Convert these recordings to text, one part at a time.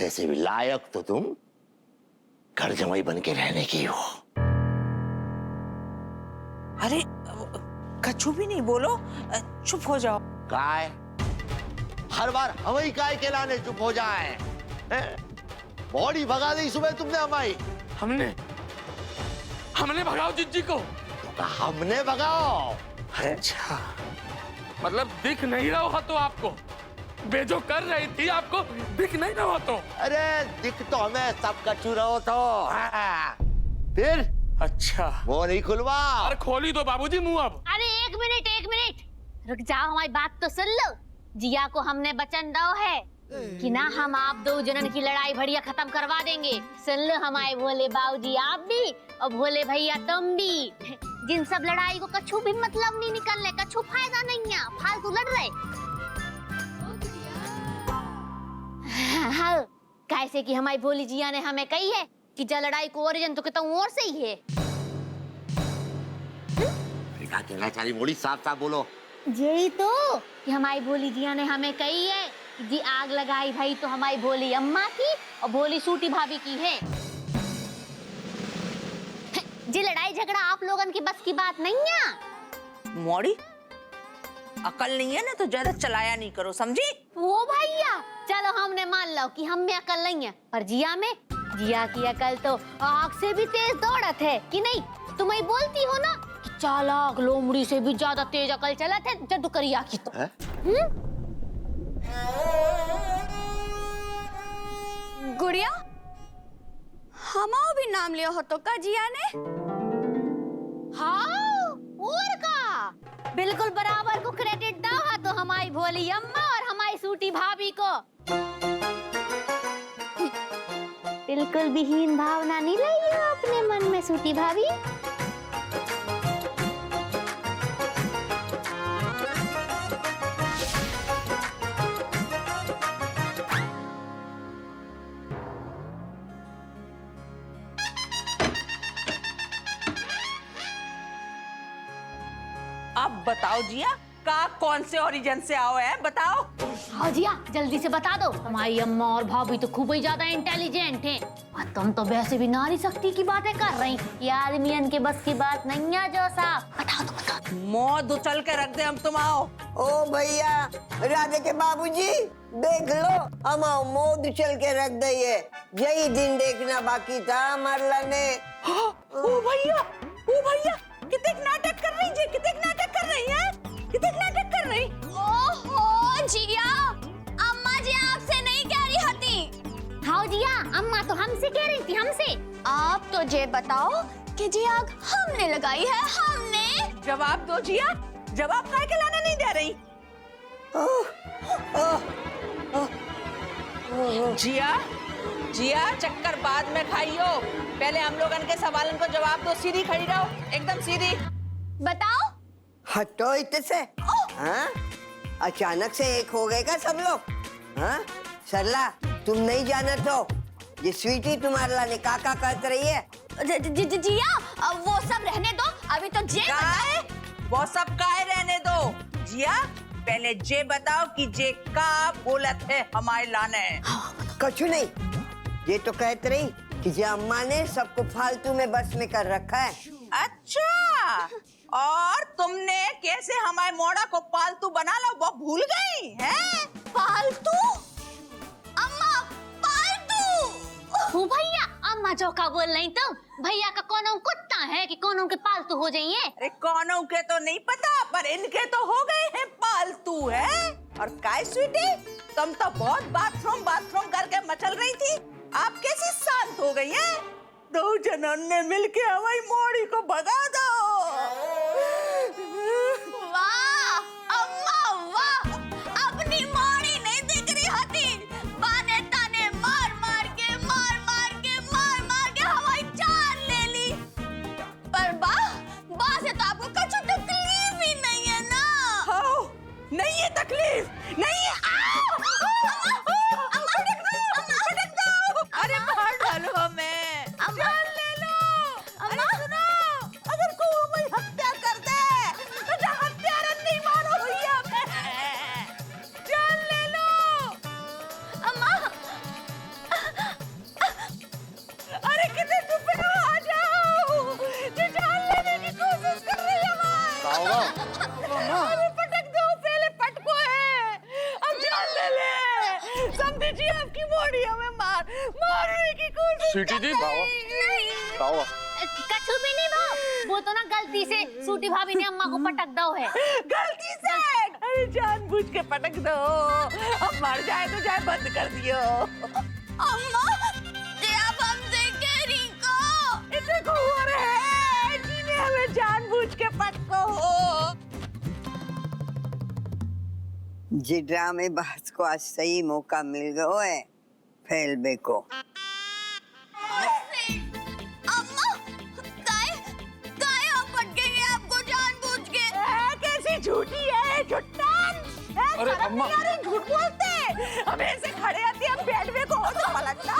वैसे भी लायक तो तुम घर जमाई बन के रहने की हो। अरे कछु भी नहीं बोलो, चुप हो जाओ। काय हर बार हवाई काय के लाने चुप हो जाए। बॉडी भगा दी सुबह तुमने हमारी। हमने भगाओ जिज्जी को। तो हमने भगाओ। अच्छा मतलब दिख नहीं रहा हो तो आपको, बेजो कर रही थी आपको दिख नहीं रहा तो। अरे दिख तो हमें सब कछु रहो तो। फिर अच्छा वो नहीं खुलवा। अरे खोली दो बाबूजी मुंह अब। अरे एक मिनट रुक जाओ, हमारी बात तो सुन लो। जिया को हमने वचन दो है कि ना हम आप दो जनन की लड़ाई भड़िया खत्म करवा देंगे। सुन लो हमारे भोले बाबूजी, आप भी और भोले भैया तुम भी। जिन सब लड़ाई को कछु भी मतलब नहीं निकलने, कछु फायदा नहीं है, फालतू लड़ रहे। हाँ, कैसे कि हमारी भोली जिया ने हमें कही है कि जब लड़ाई को ओरिजिन तो कहता हूँ और से ही है। कहना चाहिए मोड़ी साफ साफ बोलो। यही तो कि हमारी भोली जिया ने हमें कही है कि जी आग लगाई भाई तो हमारी भोली अम्मा की और भोली सूटी भाभी की है। जी लड़ाई झगड़ा आप लोगन की बस की बात नहीं है। मौड़ी अकल नहीं है ना तो ज्यादा चलाया नहीं करो, समझी? वो भैया चलो हमने मान लो कि हम में अकल नहीं है, पर जिया की अकल तो आग से भी तेज दौड़त है कि नहीं? तुम ही बोलती हो ना कि चालाक लोमड़ी से भी ज्यादा तेज अकल चलत है जब करिया की तो। गुड़िया हमाओ भी नाम लिया हो तो का जिया ने? हाँ और का बिल्कुल बराबर को क्रेडिट दो तो हमारी भोली अम्मा और हमारी सूटी भाभी को। बिल्कुल भी हीन भावना नहीं लाई हो अपने मन में सूटी भाभी। अब बताओ जिया का कौन से ओरिजिन से आओ है, बताओ। हाँ जिया जल्दी से बता दो। हमारी अम्मा और भाभी तो खूब ही ज्यादा इंटेलिजेंट हैं और तुम तो वैसे भी नारी शक्ति की बातें कर रही। ये आदमियन के बस की बात नहीं है जो साहब। बताओ तो बताओ। मौत उछल के रख दे हम तुम आओ। ओ भैया राधे के बाबूजी देख लो, हम मौत उछल के रख दिए। यही दिन देखना बाकी था मरला ने। ओ भैया कितने नाटक कर रही जी, कितने नाटक कर रही है, कितने नाटक कर रही। ओहो जिया, अम्मा जी आपसे नहीं कह रही हती। हाँ जिया अम्मा तो हमसे कह रही थी, हमसे। आप तो ये बताओ कि जी आग हमने लगाई है, हमने। जवाब दो जिया, जवाब काहे के लाने नहीं दे रही? जिया चक्कर बाद में खाइयो, पहले हम लोगन के सवालन को जवाब दो। सीधी खड़ी रहो, एकदम सीधी। बताओ। हटो इतने से। हाँ अचानक से एक हो गए का सब लोग? हाँ सरला तुम नहीं जाना तो ये स्वीटी तुम्हारे लाने काका कहते रही है। जिया वो सब रहने दो, अभी तो जे वो सब काहे रहने दो। जिया पहले जे बताओ कि जे का बोलत है हमारे लाने। कछु नहीं, ये तो कहते रही कि जे अम्मा ने सबको फालतू में बस में कर रखा है। अच्छा, और तुमने कैसे हमारे मोड़ा को पालतू बना लो वो भूल गई हैं? पालतू? अम्मा पालतू? ओ भैया अम्मा जो का बोल रही तुम? भैया का कौन कुत्ता है कि कौन के पालतू हो जाइए? अरे कौनों के तो नहीं पता पर इनके तो हो गए हैं पालतू है। और काय स्वीटी तुम तो बहुत बाथरूम करके मचल रही थी, आप कैसी शांत हो गई हैं? दो जनों ने मिलके हमारी मोड़ी को भगा दो। वाह अम्मा वाह, अपनी मोड़ी नहीं दिख रही हती, बाने ताने मार मार के हवाई जान ले ली। पर बा से तो आपको कुछ तकलीफ ही नहीं है ना? हाँ, नहीं है तकलीफ, नहीं है। अरे मार डालो हमें, जान ले लो। अरे सुनो, अगर आपकी बॉडी हमें मारने की कोशिश स्वीटी जी, नहीं कछु भी नहीं वो तो ना गलती से सूटी भाभी ने अम्मा को पटक दो है। गलती से, अरे जानबूझ के पटक दो, अब मर जाए तो जाए, बंद कर दियो। अम्मा ये आप हमसे कह रही को इसे घूर है जिन्हें हमें जानबूझ के पटको हो। जी ड्रामे बाज को आज सही मौका मिल गयो है फैलबे को। अम्मा काय आप पटकेंगे आपको जानबूझ के? कैसी झूठी है, झुट्टान। अरे अम्मा, झूठ बोलते हैं। हम ऐसे खड़े आते हम बेड में को तो पलटना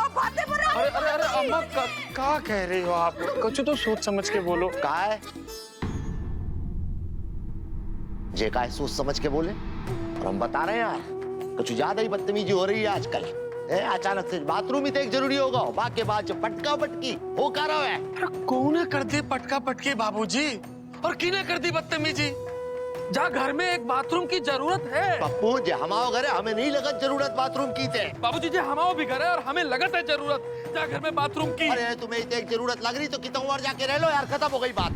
और बातें बना। अरे अरे अरे अम्मा, क्या कह रही हो आप? कुछ तो सोच समझ के बोलो। काय जे काय सोच समझ के बोले, और हम बता रहे हैं यार, कुछ ज्यादा ही बदतमीजी हो रही है आजकल। अचानक से बाथरूम ही तो एक जरूरी होगा, बाकी बाद जो पटका पटकी हो कर रहा है। कौन कर दी पटका पटकी बाबूजी, और किने कर दी बदतमीजी? जा घर में एक बाथरूम की जरूरत है। पप्पू जे हमाओ घर है, हमें नहीं लगत जरूरत बाथरूम की थे। बाबूजी जी हमाओ भी घर है और हमें लगत है जरूरत जा घर में बाथरूम की। अरे तुम्हें इतने एक जरूरत लग रही तो कितना और जाके रह लो यार, खत्म हो गई बात।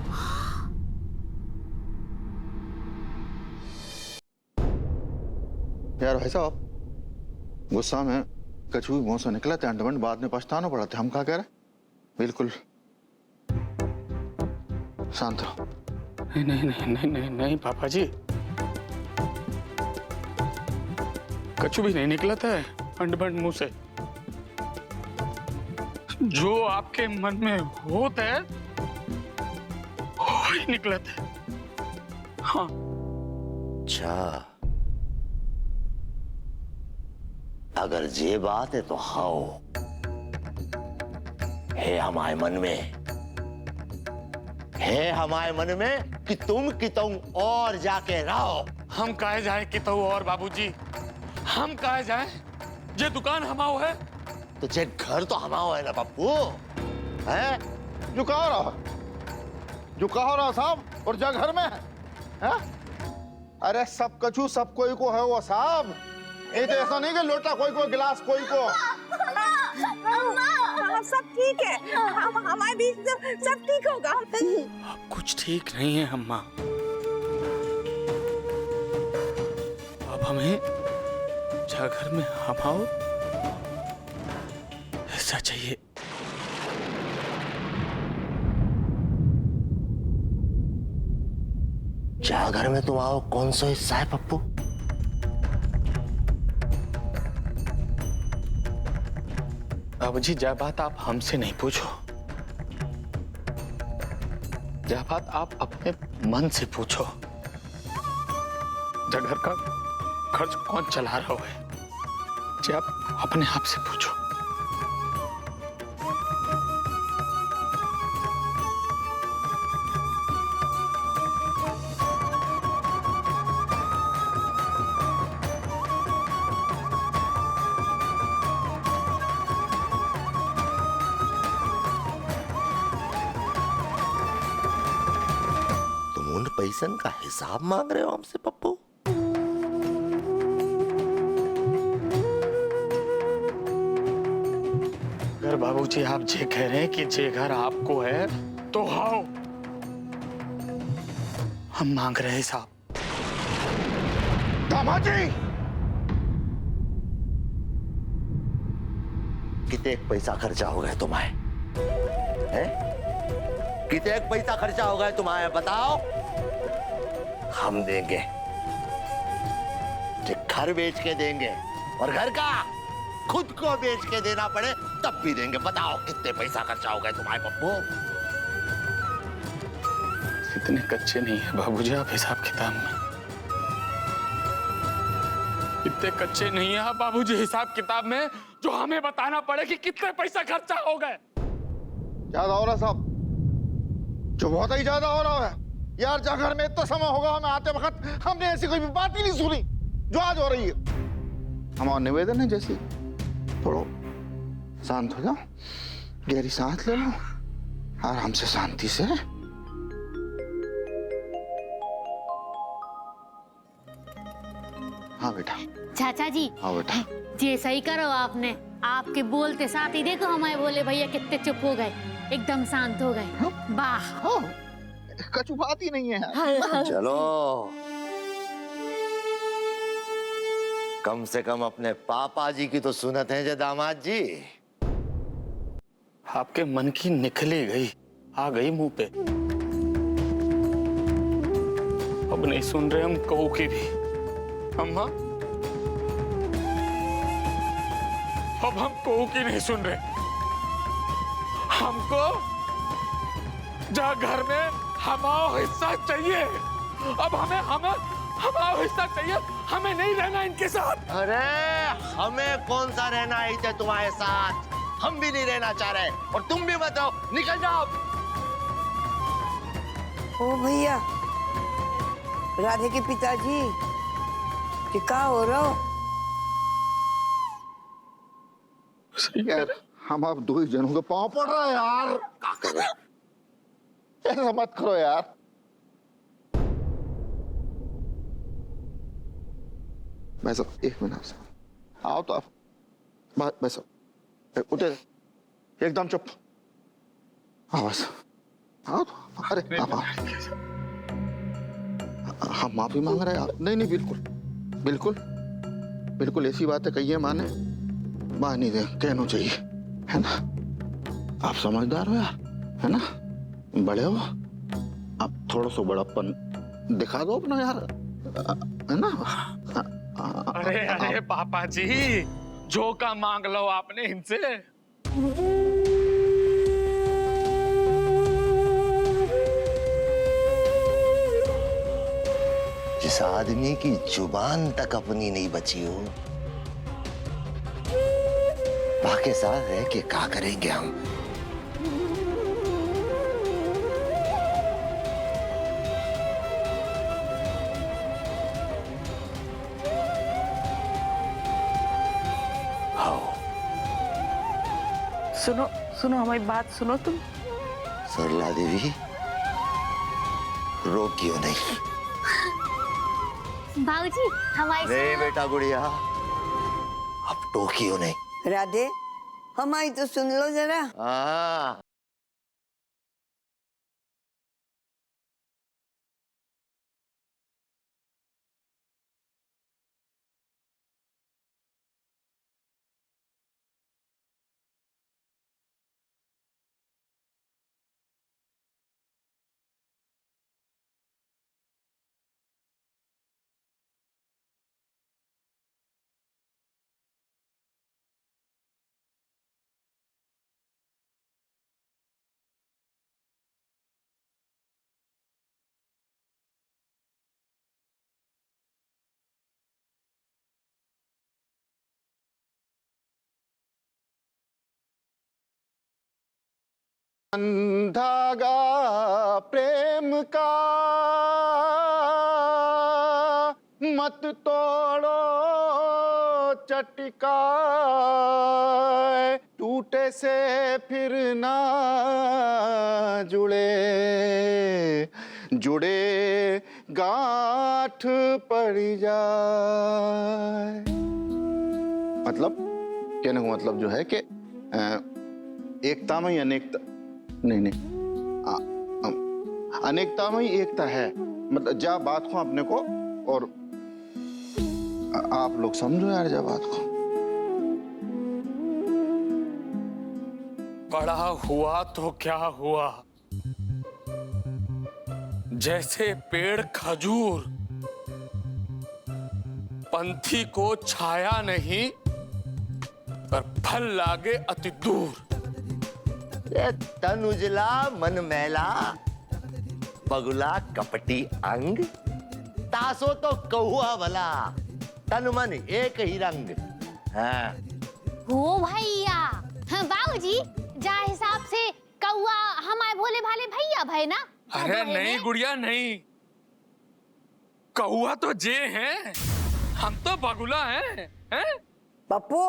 यार भाई साहब, गुस्सा में कछु भी मुंह से निकला तो अंडमंड बाद में पछताना पड़ा था। हम क्या कह रहे? बिल्कुल शांत रहो। नहीं नहीं नहीं नहीं नहीं नहीं पापा जी, कछु भी नहीं निकला था अंडबंड मुंह से। जो आपके मन में होता है वही निकला था। हाँ अच्छा, अगर ये बात है तो हाओ है हमारे मन में, है हमारे मन में कि तुम और जाके रहो। हम काहे जाए कि तो और बाबूजी, हम काहे जाए? जे दुकान हमाओ है तो जे घर तो हमारा है ना पप्पू, है? जो कहो रहा साहब, और जा घर में है? अरे सब कछु सब कोई को है वो साहब। ये तो ऐसा नहीं कि लोटा कोई को, गिलास कोई को। सब ठीक है, हमारे बीच सब ठीक होगा। कुछ ठीक नहीं है अम्मा। अब हमें जा घर में हम आओ ऐसा चाहिए। जा घर में तुम आओ कौन सा हिस्सा है पप्पू? बाबूजी जा बात आप हमसे नहीं पूछो, जा बात आप अपने मन से पूछो। जा घर का खर्च कौन चला रहा है, जी आप अपने आप से पूछो। उन पैसन का हिसाब मांग रहे हो हमसे पप्पू? अगर बाबूजी आप जे कह रहे हैं कि जे घर आपको है तो हाओ, हम मांग रहे हैं साहब। दामाद जी, कितने पैसा खर्चा हो गया तुम्हारे? कितने पैसा खर्चा हो गया तुम्हारे बताओ? हम देंगे, जो घर बेच के देंगे, और घर का खुद को बेच के देना पड़े तब भी देंगे। बताओ कितने पैसा खर्चा हो गया तुम्हारे पप्पू? इतने कच्चे नहीं है बाबूजी आप हिसाब किताब में, इतने कच्चे नहीं है आप बाबूजी हिसाब किताब में जो हमें बताना पड़े कि कितने पैसा खर्चा हो गए। ज्यादा हो रहा साहब, जो बहुत ही ज्यादा हो रहा है यार। जा घर में इतना समय होगा हमें आते वक्त, हमने ऐसी कोई भी बात ही नहीं सुनी जो आज हो रही है। हमारा निवेदन है जैसी, थोड़ा शांत हो जाओ, गहरी सांस ले लो, आराम से शांति से। हाँ बेटा, चाचा जी हाँ बेटा। ये सही करो आपने, आपके बोलते साथ ही देखो हमारे बोले भैया कितने चुप हो गए, एकदम शांत हो गए। वाह। हाँ, कछु बात ही नहीं है यार। चलो, कम से कम अपने पापा जी की तो सुनत है जे दामाद जी। आपके मन की निकली गई, आ गई मुंह पे। अब नहीं सुन रहे हम कहू की भी। अम्मा, अब हम कहू की नहीं सुन रहे। हमको जहाँ घर में हमारा हिस्सा चाहिए, अब हमारा हिस्सा चाहिए। हमें नहीं रहना इनके साथ। अरे हमें कौन सा रहना है इधर तुम्हारे साथ, हम भी नहीं रहना चाह रहे और तुम भी मत रहो, निकल जाओ। ओ भैया, राधे के पिताजी, ये क्या हो रहा हो? यार हम आप दो ही जनों के पाँव पड़ रहा है यार। क्या कर रहे? ऐसा मत करो यार। भाई साहब एक मिनट आपसे आओ तो आप। भाई साहब उठे, एकदम चुप। हाँ बस आओ तो। अरे आप हम माफी मांग रहे हैं आप। नहीं नहीं, बिल्कुल बिल्कुल बिल्कुल ऐसी बातें कही है माने मां नहीं दे, कहना चाहिए है ना। आप समझदार हो यार, है ना, बड़े हो आप, थोड़ा सा बड़ापन दिखा दो अपना यार, है ना। अरे अरे पापा जी, जो का मांग लो आपने इनसे। जिस आदमी की जुबान तक अपनी नहीं बची हो, बाकी साथ है कि क्या करेंगे हम। सुनो सुनो, हमारी बात सुनो तुम। सरला देवी, रोकियो नहीं। बाबूजी हमारी नहीं बेटा गुड़िया, अब टोकियो नहीं। राधे, हमारी तो सुन लो जरा। हाँ, धागा प्रेम का मत तोड़ो चटका, टूटे से फिर ना जुड़े, जुड़े गांठ पड़ जाए। मतलब कहने का मतलब जो है कि एकता में अनेकता नहीं नहीं, अनेकता में ही एकता है। मतलब जा बात को अपने को, और आप लोग समझो यार जा बात को। बड़ा हुआ तो क्या हुआ, जैसे पेड़ खजूर, पंथी को छाया नहीं पर फल लागे अति दूर। तन उजला मन मैला, बगुला कपटी अंग, तासो तो कहुआ भला, तन मन एक ही रंग। हाँ। हो भैया, हाँ बाबूजी, जा हिसाब से कौआ हमारे भोले भाले भैया भाई ना। अरे नहीं गुड़िया नहीं, कौआ तो जे हैं, हम तो बगुला हैं, हैं? पप्पू,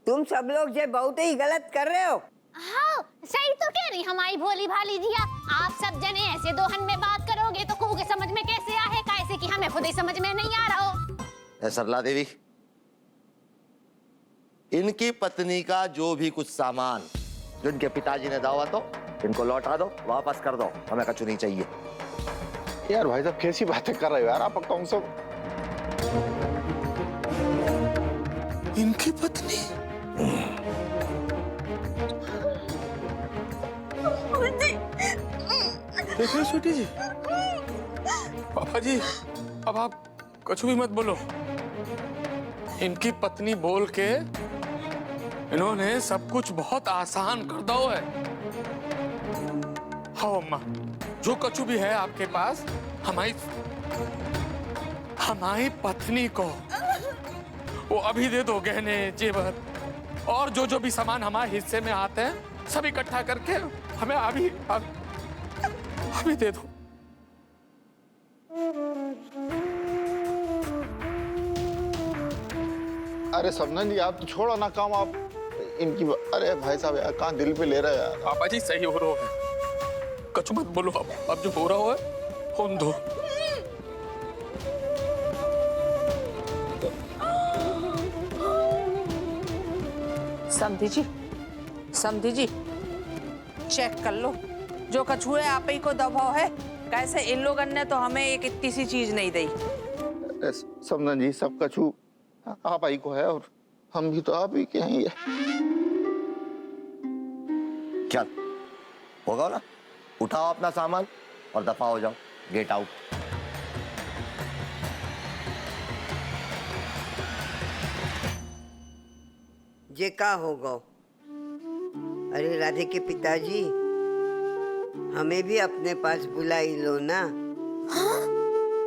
तुम सब लोग जे बहुत ही गलत कर रहे हो। हाँ सही तो कह रही हमारी भोली भाली जिया। आप सब जने ऐसे दोहन में बात करोगे तो कहूँगे समझ में कैसे आए, कैसे कि हमें खुद ही समझ में नहीं आ रहा हो। सरला देवी, इनकी पत्नी का जो भी कुछ सामान जो इनके पिताजी ने दावा तो इनको लौटा दो, वापस कर दो, हमें कछु नहीं चाहिए। यार भाई साहब कैसी बातें कर रहे हो यार आप, कौन सा इनकी पत्नी? देख रहे स्वीटी जी? पापा जी अब आप कुछ भी मत बोलो। इनकी पत्नी बोल के इन्होंने सब कुछ बहुत आसान कर दो है। हाँ अम्मा, जो कछु भी है आपके पास हमारी पत्नी को वो अभी दे दो, गहने जेवर और जो भी सामान हमारे हिस्से में आते हैं सब इकट्ठा करके हमें अभी दे दो। अरे समझन जी आप तो छोड़ो ना काम, आप इनकी अरे भाई साहब यार कहाँ दिल पे ले रहे हो यार। पापा जी सही हो रहा है, कछु मत बोलो। अब जो हो रहा है होने दो। समधी जी चेक कर लो, जो कछु है आप ही को दबाव है। कैसे इन लोगों ने तो हमें एक इतनी सी चीज नहीं दी। समझन जी सब कछु आप ही को है और हम भी तो आप ही के हैं। क्या होगा ना, उठाओ अपना सामान और दफा हो जाओ, गेट आउट। ये का होगा? अरे राधे के पिताजी, हमें भी अपने पास बुलाई लो ना।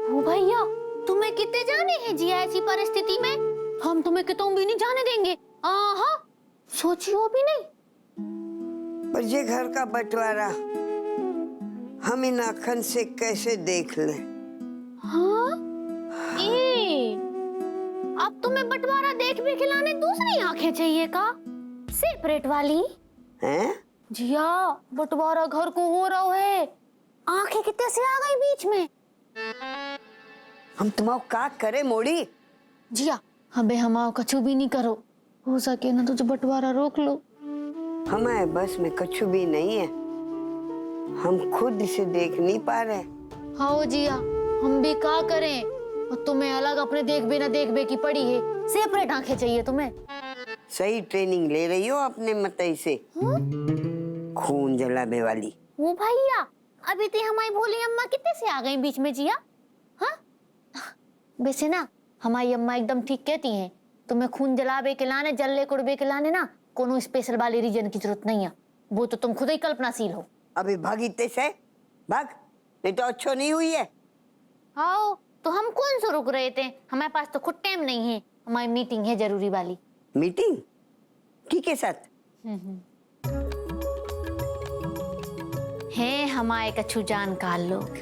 ओ भैया, तुम्हें कितने जाने हैं जी ऐसी परिस्थिति में? हम तुम्हें कितों भी नहीं जाने देंगे। आहा, सोचियो भी नहीं। पर ये घर का बंटवारा हम इन आँखन से कैसे देख लें? हाँ? अब तुम्हें बंटवारा देख भी खिलाने दूसरी आंखें चाहिए का? सेपरेट वाली? हैं? जिया, बंटवारा घर को हो रहा है, आंखें कितने से आ गई बीच में? हम तुम्हारा का करे मोड़ी? जिया, हमें हमारा कछु भी नहीं करो, हो सके ना तो बंटवारा रोक लो। हमारे बस में कछु भी नहीं है, हम खुद इसे देख नहीं पा रहे। हाँ जिया, हम भी क्या करें? और तुम्हें अलग अपने देख बे की पड़ी है, सेपरेट आंखें चाहिए तुम्हें। सही ट्रेनिंग ले रही हो अपने मतई से। खून जलाने वाली। वो भैया, अभी तो हमारी भोली अम्मा कितने से आ गई बीच में जिया? हाँ? वैसे ना हमारी अम्मा एकदम ठीक कहती हैं, तुम्हें खून जलावे के लाने, जल्ले कुड़बे के लाने ना कोनो स्पेशल वाले रीजन की जरूरत नहीं है, वो तो तुम खुद ही कल्पनाशील हो। अभी भागी से भाग, नहीं तो अच्छो नहीं हुई है। आओ, तो हम कौन सा रुक रहे थे? हमारे पास तो खुद टाइम नहीं है, हमारी मीटिंग है जरूरी वाली। मीटिंग? किसके साथ? है हमारे कछु जानकार लोग,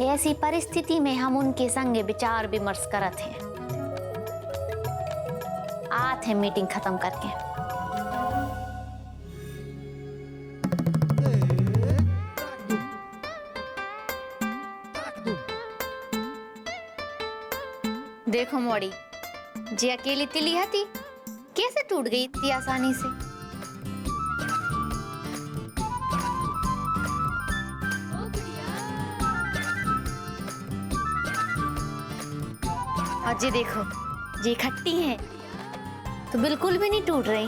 ऐसी परिस्थिति में हम उनके संग विचार विमर्श करत हैं। आते हैं मीटिंग खत्म करके। देखो मोड़ी, जी अकेली तिली हती कैसे टूट गई इतनी आसानी से। और जी देखो, जी खट्टी है तो बिल्कुल भी नहीं टूट रही।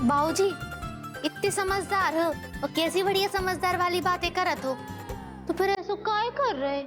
बाबूजी इतने समझदार हो और कैसी बढ़िया समझदार वाली बातें करत हो, तो फिर ऐसा काय कर रहे?